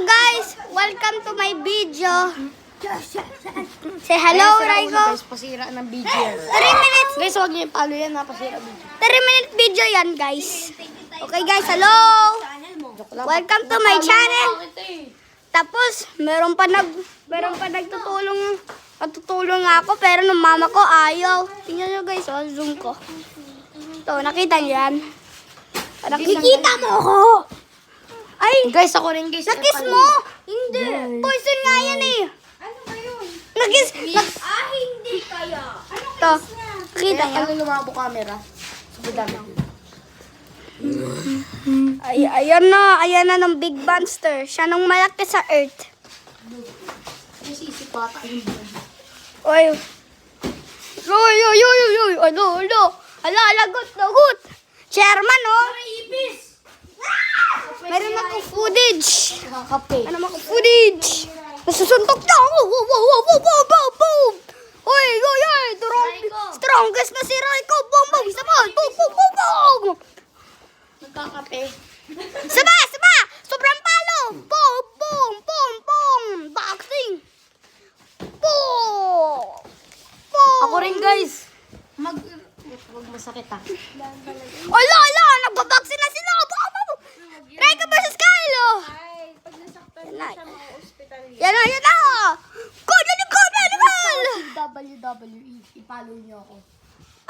guys! Welcome to my video. Say hello, Raiko. Guys, pasira ng video yan. 3 minutes. Guys, huwag niyo ipalo yan ha, pasira video. 3-minute video yan, guys. Okay, guys, hello. Welcome to my channel. Tapos, meron pa nagtutulong. Natutulong ako, pero nung mama ko ayaw. Tingnan nyo, guys, zoom ko. Ito, nakita nyo yan? Nakikita mo ako! Ay, Guys, ako rin guys. nakis mo! Hindi. Poison nga yan eh. Ano ba yun? Nakis. Hindi kaya. Ano Ito. Nakita nyo? Ano lumabo camera? Sabi dami. Ay, ayan na ng Big Monster. Siya nung malaki sa Earth. Guys, isip bata yung video. Oy. Oy. Ano. Lagot. Chairman, oh. Ibis! Meron akong footage. Nakakape. Ano ako footage? Nasusuntok na ako. Boom. Oy. Strongest na si Raiko. Boom. Boom. Nagkakape. Sama. Sobrang palo. Boom. Boxing. Boom. Ako rin guys. Huwag masakit ha. Ala. Nagbaboxing na sila. Raiko versus Kylo. Ay, pag nasaktan mo siya, ma-hospital yun. Yan na. Good animal. WWE. Ipalo niyo ako.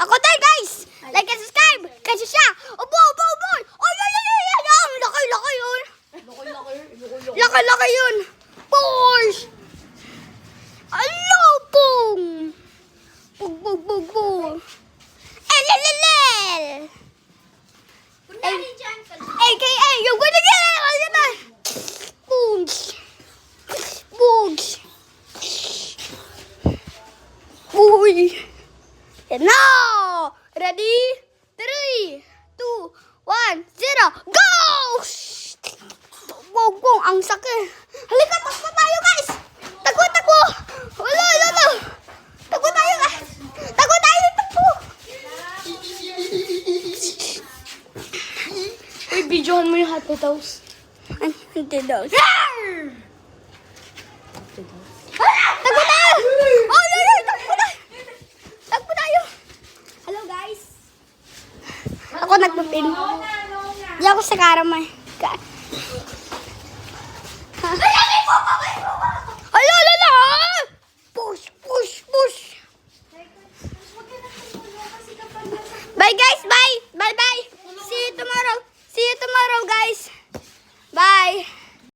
Ako tayo, guys. Like and subscribe. Kasi siya. Boy. Oh, yan. Laki yun. Laki yun. Boys. Alo, boom. Boom. LLL. Kunyari dyan ka. AKA, yung gonna get it. Boogs. Uy. And now, ready? 3, 2, 1, 0, go! Boom. Ang sakit. Halika, takbo tayo, guys. Takbo. Wala. Takbo tayo, guys. Takbo. Uy, videohan mo yung hot potatoes. Hindi daw. Takbo tayo! Oh, takbo tayo! Hello, guys. Ako nagpapin. Di ako sa karamay.